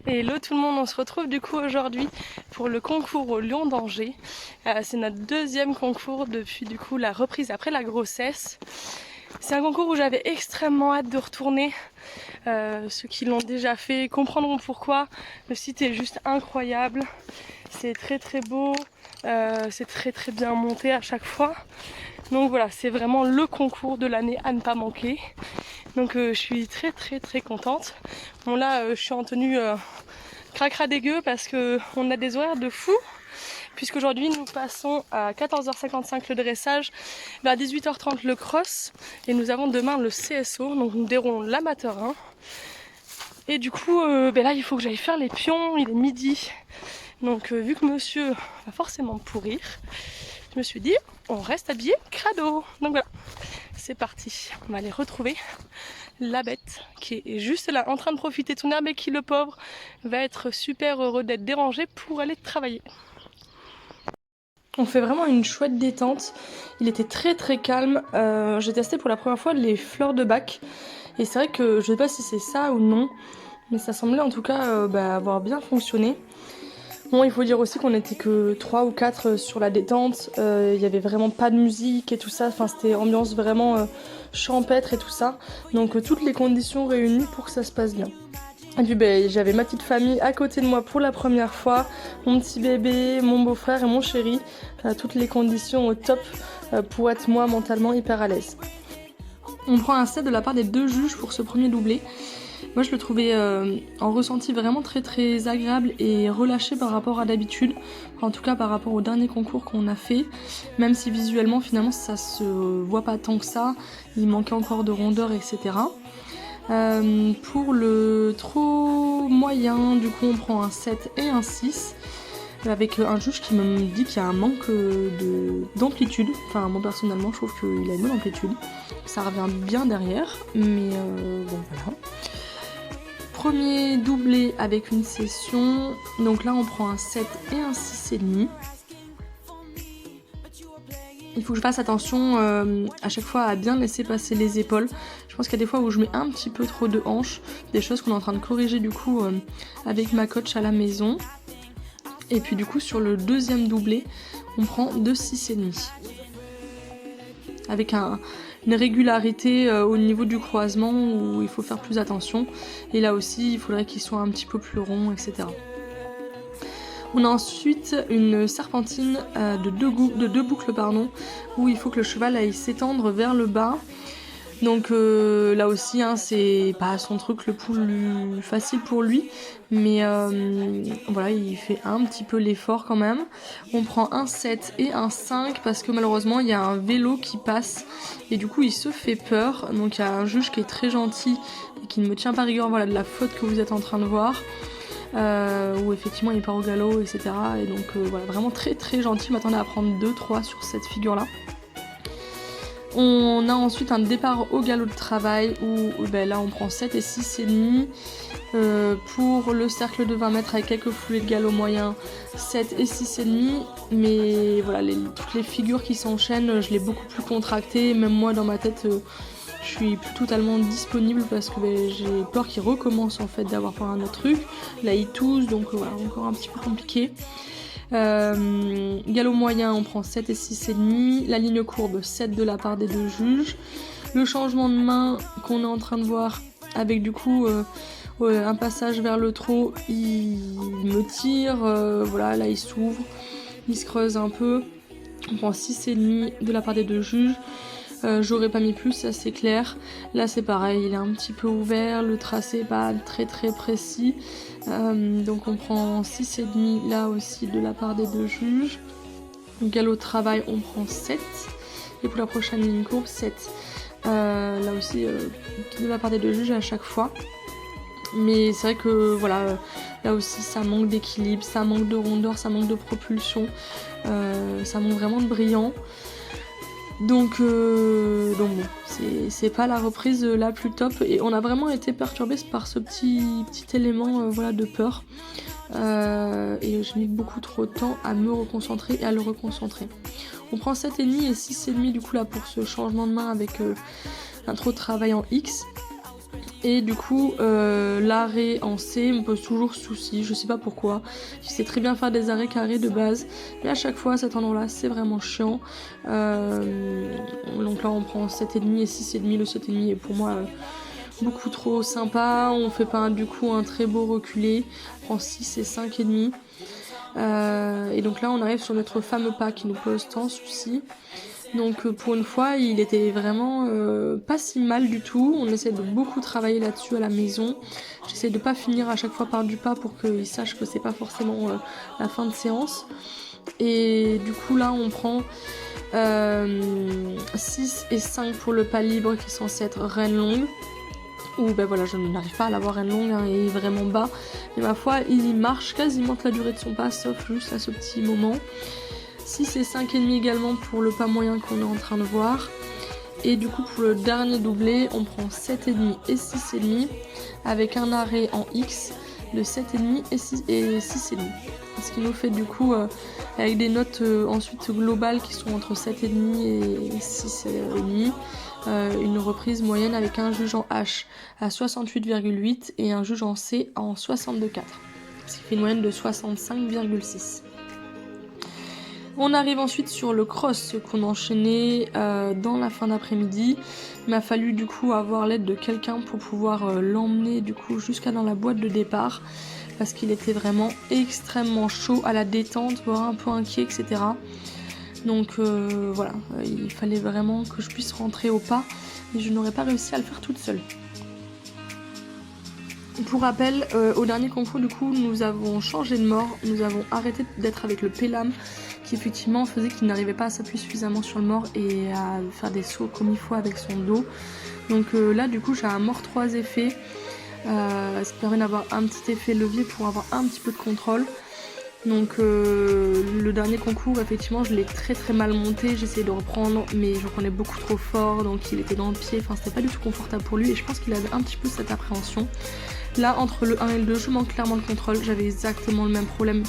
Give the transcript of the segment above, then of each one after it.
Hello tout le monde, on se retrouve du coup aujourd'hui pour le concours au Lion d'Angers. C'est notre deuxième concours depuis du coup la reprise après la grossesse. C'est un concours où j'avais extrêmement hâte de retourner. Ceux qui l'ont déjà fait comprendront pourquoi. Le site est juste incroyable, c'est très très beau, c'est très très bien monté à chaque fois. Donc voilà, c'est vraiment le concours de l'année à ne pas manquer. Donc je suis très très très contente. Bon là je suis en tenue cracra dégueu parce que on a des horaires de fou. Puisqu'aujourd'hui nous passons à 14h55 le dressage, vers 18h30 le cross et nous avons demain le CSO, donc nous déroulons l'amateur 1. Et du coup là il faut que j'aille faire les pions, il est midi. Donc vu que monsieur va forcément me pourrir, je me suis dit on reste habillé crado. Donc voilà, c'est parti, on va aller retrouver la bête qui est juste là en train de profiter de son herbe et qui, le pauvre, va être super heureux d'être dérangé pour aller travailler. On fait vraiment une chouette détente, il était très très calme. J'ai testé pour la première fois les fleurs de bac et c'est vrai que je sais pas si c'est ça ou non, mais ça semblait en tout cas avoir bien fonctionné. Bon, il faut dire aussi qu'on était que 3 ou 4 sur la détente, il y avait vraiment pas de musique et tout ça, enfin c'était ambiance vraiment champêtre et tout ça, donc toutes les conditions réunies pour que ça se passe bien. Et puis j'avais ma petite famille à côté de moi pour la première fois, mon petit bébé, mon beau-frère et mon chéri, toutes les conditions au top pour être moi mentalement hyper à l'aise. On prend un set de la part des deux juges pour ce premier doublé. Moi je le trouvais en ressenti vraiment très très agréable et relâché par rapport à d'habitude, en tout cas par rapport au dernier concours qu'on a fait, même si visuellement finalement ça se voit pas tant que ça, il manquait encore de rondeur etc. Pour le trop moyen, du coup on prend un 7 et un 6 avec un juge qui me dit qu'il y a un manque d'amplitude. Enfin moi personnellement je trouve qu'il a une bonne amplitude, ça revient bien derrière, mais bon voilà. Premier doublé avec une session, donc là on prend un 7 et un 6,5. Il faut que je fasse attention à chaque fois à bien laisser passer les épaules. Je pense qu'il y a des fois où je mets un petit peu trop de hanches, des choses qu'on est en train de corriger du coup avec ma coach à la maison. Et puis du coup sur le deuxième doublé, on prend 2 6,5. Avec une régularité au niveau du croisement où il faut faire plus attention. Et là aussi, il faudrait qu'il soit un petit peu plus rond, etc. On a ensuite une serpentine de deux boucles, où il faut que le cheval aille s'étendre vers le bas. Donc là aussi, c'est pas son truc le plus facile pour lui, mais voilà, il fait un petit peu l'effort quand même. On prend un 7 et un 5 parce que malheureusement il y a un vélo qui passe et du coup il se fait peur. Donc il y a un juge qui est très gentil et qui ne me tient pas rigueur, voilà, de la faute que vous êtes en train de voir. Où effectivement il part au galop, etc. Et donc voilà, vraiment très très gentil. Je m'attendais à prendre 2-3 sur cette figure là. On a ensuite un départ au galop de travail où là on prend 7 et 6,5. Pour le cercle de 20 mètres avec quelques foulées de galop moyen, 7 et 6,5. Mais voilà, toutes les figures qui s'enchaînent, je l'ai beaucoup plus contracté. Même moi dans ma tête, je suis plus totalement disponible parce que j'ai peur qu'il recommence en fait d'avoir fait un autre truc. Là il tousse, donc voilà, encore un petit peu compliqué. Galop moyen on prend 7 et 6,5, la ligne courbe 7 de la part des deux juges. Le changement de main qu'on est en train de voir avec du coup un passage vers le trot, il me tire, voilà, là il s'ouvre, il se creuse un peu. On prend 6,5 de la part des deux juges. J'aurais pas mis plus, ça c'est clair. Là c'est pareil, il est un petit peu ouvert, le tracé est pas très très précis. Donc on prend 6,5 là aussi de la part des deux juges. Galop de travail on prend 7. Et pour la prochaine ligne courbe 7. Là aussi de la part des deux juges à chaque fois. Mais c'est vrai que voilà, là aussi ça manque d'équilibre, ça manque de rondeur, ça manque de propulsion, ça manque vraiment de brillant. Donc bon, c'est pas la reprise la plus top et on a vraiment été perturbés par ce petit élément voilà, de peur. Et j'ai mis beaucoup trop de temps à me reconcentrer et à le reconcentrer. On prend 7,5 et 6,5 du coup là pour ce changement de main avec un trop de travail en X. Et du coup, l'arrêt en C me pose toujours souci, je sais pas pourquoi. Je sais très bien faire des arrêts carrés de base, mais à chaque fois, cet endroit-là, c'est vraiment chiant. Donc là, on prend 7,5 et 6,5. Le 7,5 est pour moi beaucoup trop sympa. On fait pas du coup un très beau reculé. On prend 6 et 5,5. Et donc là, on arrive sur notre fameux pas qui nous pose tant de soucis. Donc pour une fois, il était vraiment pas si mal du tout. On essaie de beaucoup travailler là-dessus à la maison. J'essaie de pas finir à chaque fois par du pas pour qu'il sache que c'est pas forcément la fin de séance. Et du coup là, on prend 6 et 5 pour le pas libre qui est censé être reine longue. Où ben voilà, je n'arrive pas à l'avoir reine longue, hein, il est vraiment bas. Mais ma foi, il marche quasiment toute la durée de son pas, sauf juste à ce petit moment. 6 et 5,5 également pour le pas moyen qu'on est en train de voir. Et du coup pour le dernier doublé, on prend 7,5 et 6,5 avec un arrêt en X de 7,5 et 6,5. Ce qui nous fait du coup avec des notes ensuite globales qui sont entre 7,5 et 6,5 une reprise moyenne avec un juge en H à 68,8 et un juge en C en 62,4. Ce qui fait une moyenne de 65,6. On arrive ensuite sur le cross qu'on enchaînait dans la fin d'après-midi. Il m'a fallu du coup avoir l'aide de quelqu'un pour pouvoir l'emmener du coup jusqu'à dans la boîte de départ parce qu'il était vraiment extrêmement chaud à la détente, voire un peu inquiet, etc. Donc voilà, il fallait vraiment que je puisse rentrer au pas et je n'aurais pas réussi à le faire toute seule. Pour rappel, au dernier concours du coup nous avons changé de mort, nous avons arrêté d'être avec le Pelham qui effectivement faisait qu'il n'arrivait pas à s'appuyer suffisamment sur le mort et à faire des sauts comme il faut avec son dos. Donc là du coup j'ai un mort 3 effets, ce qui permet d'avoir un petit effet levier pour avoir un petit peu de contrôle. Donc le dernier concours effectivement je l'ai très très mal monté, j'essayais de reprendre mais je reprenais beaucoup trop fort donc il était dans le pied, enfin c'était pas du tout confortable pour lui et je pense qu'il avait un petit peu cette appréhension. Là entre le 1 et le 2 je manque clairement de contrôle, j'avais exactement le même problème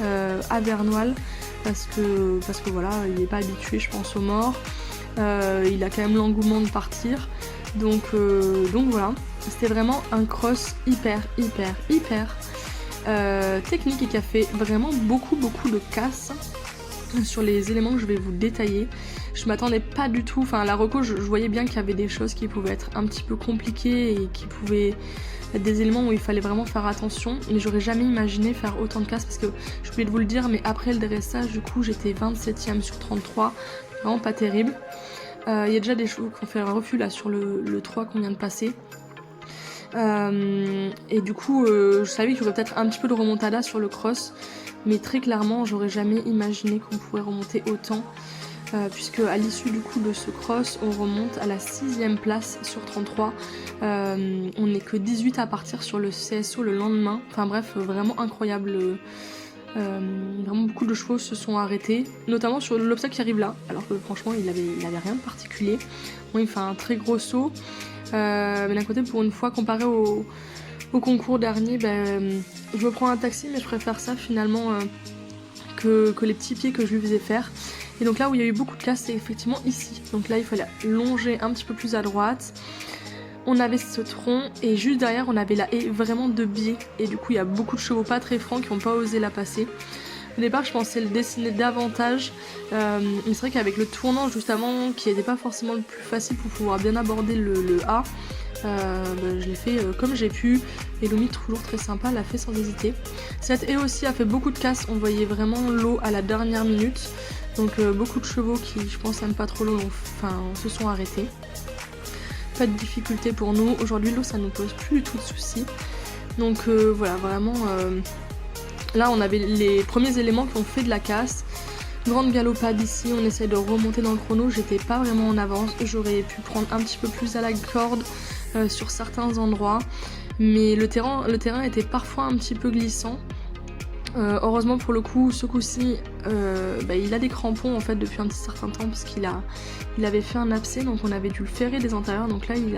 à Vernoil parce que voilà il n'est pas habitué je pense aux morts, il a quand même l'engouement de partir donc voilà, c'était vraiment un cross hyper technique et qui a fait vraiment beaucoup de casse sur les éléments que je vais vous détailler. Je m'attendais pas du tout, enfin à la reco je voyais bien qu'il y avait des choses qui pouvaient être un petit peu compliquées et qui pouvaient être des éléments où il fallait vraiment faire attention, mais j'aurais jamais imaginé faire autant de casse parce que j'ai oublié de vous le dire mais après le dressage du coup j'étais 27ème sur 33, vraiment pas terrible. Il y a déjà des chevaux qui ont fait un refus là sur le 3 qu'on vient de passer. Et du coup je savais qu'il y aurait peut-être un petit peu de remontada sur le cross mais très clairement j'aurais jamais imaginé qu'on pourrait remonter autant puisque à l'issue du coup de ce cross on remonte à la 6ème place sur 33, on n'est que 18 à partir sur le CSO le lendemain, enfin bref vraiment incroyable. Vraiment beaucoup de chevaux se sont arrêtés, notamment sur l'obstacle qui arrive là, alors que franchement il avait rien de particulier. Bon, il fait un très gros saut, mais d'un côté pour une fois comparé au concours dernier, je me prends un taxi mais je préfère ça finalement que les petits pieds que je lui faisais faire. Et donc là où il y a eu beaucoup de casse c'est effectivement ici, donc là il fallait longer un petit peu plus à droite. On avait ce tronc et juste derrière on avait la haie vraiment de biais et du coup il y a beaucoup de chevaux pas très francs qui n'ont pas osé la passer. Au départ je pensais le dessiner davantage, mais c'est vrai qu'avec le tournant juste avant qui n'était pas forcément le plus facile pour pouvoir bien aborder le A, je l'ai fait comme j'ai pu et Lomi toujours très sympa l'a fait sans hésiter. Cette haie aussi a fait beaucoup de casse, on voyait vraiment l'eau à la dernière minute, donc beaucoup de chevaux qui je pense n'aiment pas trop l'eau se sont arrêtés. Pas de difficulté pour nous, aujourd'hui l'eau ça nous pose plus du tout de soucis, donc voilà vraiment là on avait les premiers éléments qui ont fait de la casse. Grande galopade ici, on essaie de remonter dans le chrono, j'étais pas vraiment en avance, j'aurais pu prendre un petit peu plus à la corde sur certains endroits, mais le terrain était parfois un petit peu glissant. Heureusement pour le coup, ce coup-ci, il a des crampons en fait depuis un petit certain temps parce qu'il avait fait un abcès, donc on avait dû le ferrer des antérieurs, donc là il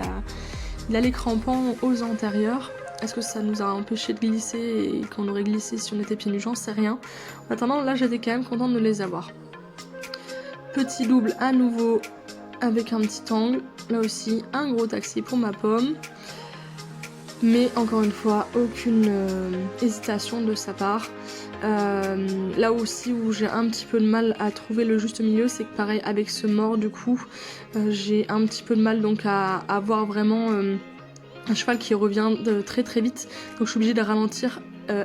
a les crampons aux antérieurs. Est-ce que ça nous a empêché de glisser et qu'on aurait glissé si on était pieds nus? J'en sais rien. En attendant, là j'étais quand même contente de les avoir. Petit double à nouveau avec un petit angle. Là aussi, un gros taxi pour ma pomme. Mais encore une fois, aucune hésitation de sa part. Là aussi où j'ai un petit peu de mal à trouver le juste milieu, c'est que pareil avec ce mort du coup, j'ai un petit peu de mal donc à avoir vraiment un cheval qui revient très très vite. Donc je suis obligée de ralentir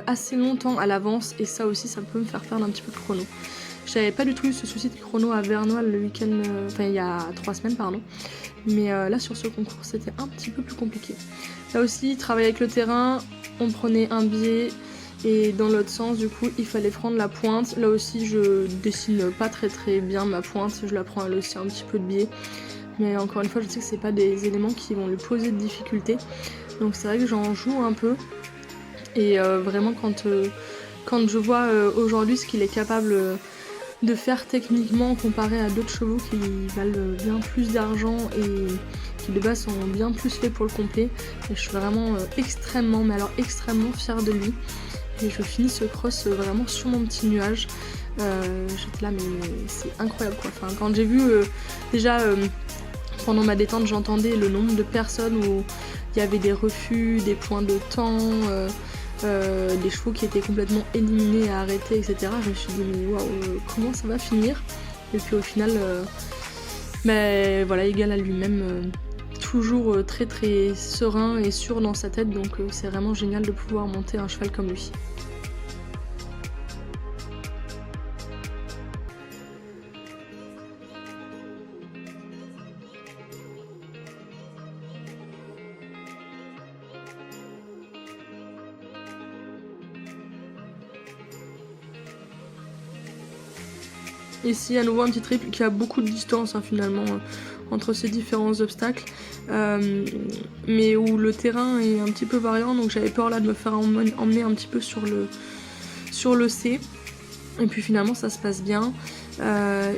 assez longtemps à l'avance et ça aussi ça peut me faire perdre un petit peu de chrono. J'avais pas du tout eu ce souci de chrono à Vernois le week-end, enfin il y a 3 semaines pardon. Mais là sur ce concours c'était un petit peu plus compliqué. Là aussi, travailler avec le terrain, on prenait un biais et dans l'autre sens du coup il fallait prendre la pointe. Là aussi je dessine pas très bien ma pointe, je la prends elle aussi un petit peu de biais. Mais encore une fois je sais que c'est pas des éléments qui vont lui poser de difficultés. Donc c'est vrai que j'en joue un peu. Et vraiment quand je vois aujourd'hui ce qu'il est capable de faire techniquement comparé à d'autres chevaux qui valent bien plus d'argent et qui de base sont bien plus faits pour le complet. Et je suis vraiment extrêmement, mais alors extrêmement fière de lui. Et je finis ce cross vraiment sur mon petit nuage. J'étais là mais c'est incroyable quoi. Enfin, quand j'ai vu déjà pendant ma détente j'entendais le nombre de personnes où il y avait des refus, des points de temps, des chevaux qui étaient complètement éliminés, arrêtés, etc. Je me suis dit mais waouh, comment ça va finir? Et puis au final, voilà, égal à lui-même, toujours très serein et sûr dans sa tête, donc c'est vraiment génial de pouvoir monter un cheval comme lui. Ici à nouveau un petit trip qui a beaucoup de distance finalement entre ces différents obstacles, mais où le terrain est un petit peu variant, donc j'avais peur là de me faire emmener un petit peu sur le C. Et puis finalement ça se passe bien.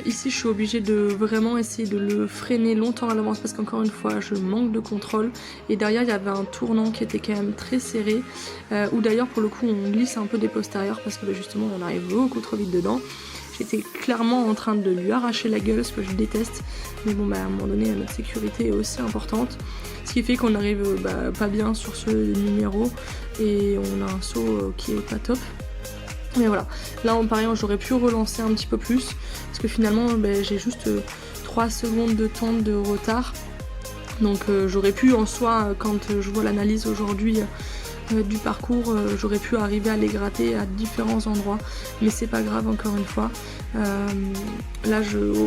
Ici je suis obligée de vraiment essayer de le freiner longtemps à l'avance parce qu'encore une fois je manque de contrôle. Et derrière il y avait un tournant qui était quand même très serré, où d'ailleurs pour le coup on glisse un peu des postérieurs parce que justement on arrive beaucoup trop vite dedans. J'étais clairement en train de lui arracher la gueule, ce que je déteste. Mais bon, à un moment donné, notre sécurité est aussi importante. Ce qui fait qu'on arrive pas bien sur ce numéro. Et on a un saut qui est pas top. Mais voilà, là pareil, j'aurais pu relancer un petit peu plus. Parce que finalement, j'ai juste 3 secondes de temps de retard. Donc j'aurais pu en soi, quand je vois l'analyse aujourd'hui du parcours, j'aurais pu arriver à les gratter à différents endroits, mais c'est pas grave encore une fois. Là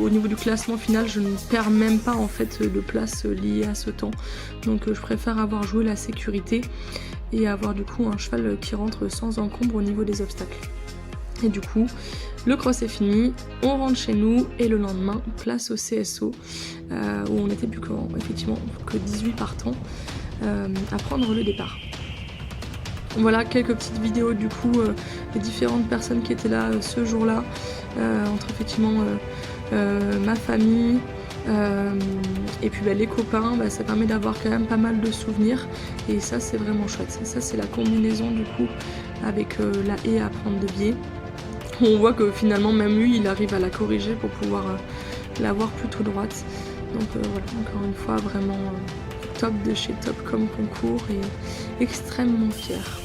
au niveau du classement final je ne perds même pas en fait de place liée à ce temps, donc je préfère avoir joué la sécurité et avoir du coup un cheval qui rentre sans encombre au niveau des obstacles. Et du coup le cross est fini, on rentre chez nous et le lendemain place au CSO où on était plus que 18 partants à prendre le départ. Voilà quelques petites vidéos du coup des différentes personnes qui étaient là ce jour-là, entre effectivement ma famille et puis les copains, ça permet d'avoir quand même pas mal de souvenirs et ça c'est vraiment chouette. Ça c'est la combinaison du coup avec la haie à prendre de biais. On voit que finalement même lui il arrive à la corriger pour pouvoir l'avoir plutôt droite. Donc voilà, encore une fois vraiment top de chez top comme concours et extrêmement fière.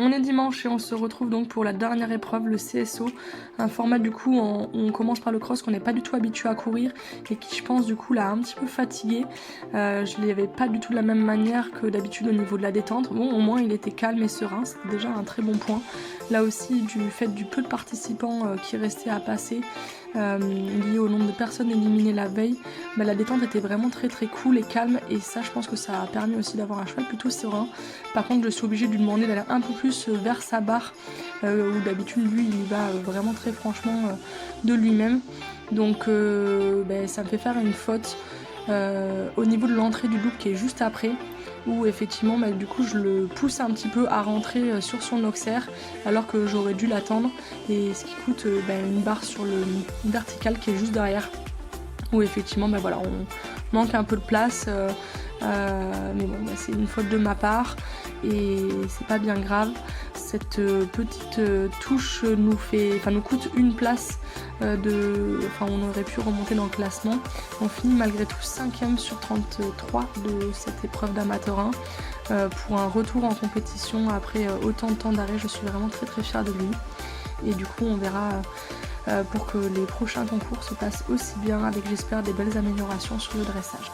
On est dimanche et on se retrouve donc pour la dernière épreuve, le CSO, un format du coup où on commence par le cross qu'on n'est pas du tout habitué à courir et qui je pense du coup l'a un petit peu fatigué. Je ne l'avais pas du tout de la même manière que d'habitude au niveau de la détente. Bon, au moins il était calme et serein, c'était déjà un très bon point. Là aussi du fait du peu de participants qui restaient à passer, lié au nombre de personnes éliminées la veille, la détente était vraiment très très cool et calme, et ça je pense que ça a permis aussi d'avoir un cheval plutôt serein. Par contre je suis obligée de lui demander d'aller un peu plus vers sa barre, où d'habitude lui il y va vraiment très franchement de lui-même, donc ça me fait faire une faute au niveau de l'entrée du loop qui est juste après, où effectivement du coup je le pousse un petit peu à rentrer sur son auxerre alors que j'aurais dû l'attendre, et ce qui coûte une barre sur le vertical qui est juste derrière, où effectivement voilà, on manque un peu de place, mais bon c'est une faute de ma part et c'est pas bien grave. Cette petite touche nous coûte une place, on aurait pu remonter dans le classement. On finit malgré tout 5ème sur 33 de cette épreuve d'amateur 1, pour un retour en compétition après autant de temps d'arrêt. Je suis vraiment très très fière de lui, et du coup on verra pour que les prochains concours se passent aussi bien, avec j'espère des belles améliorations sur le dressage.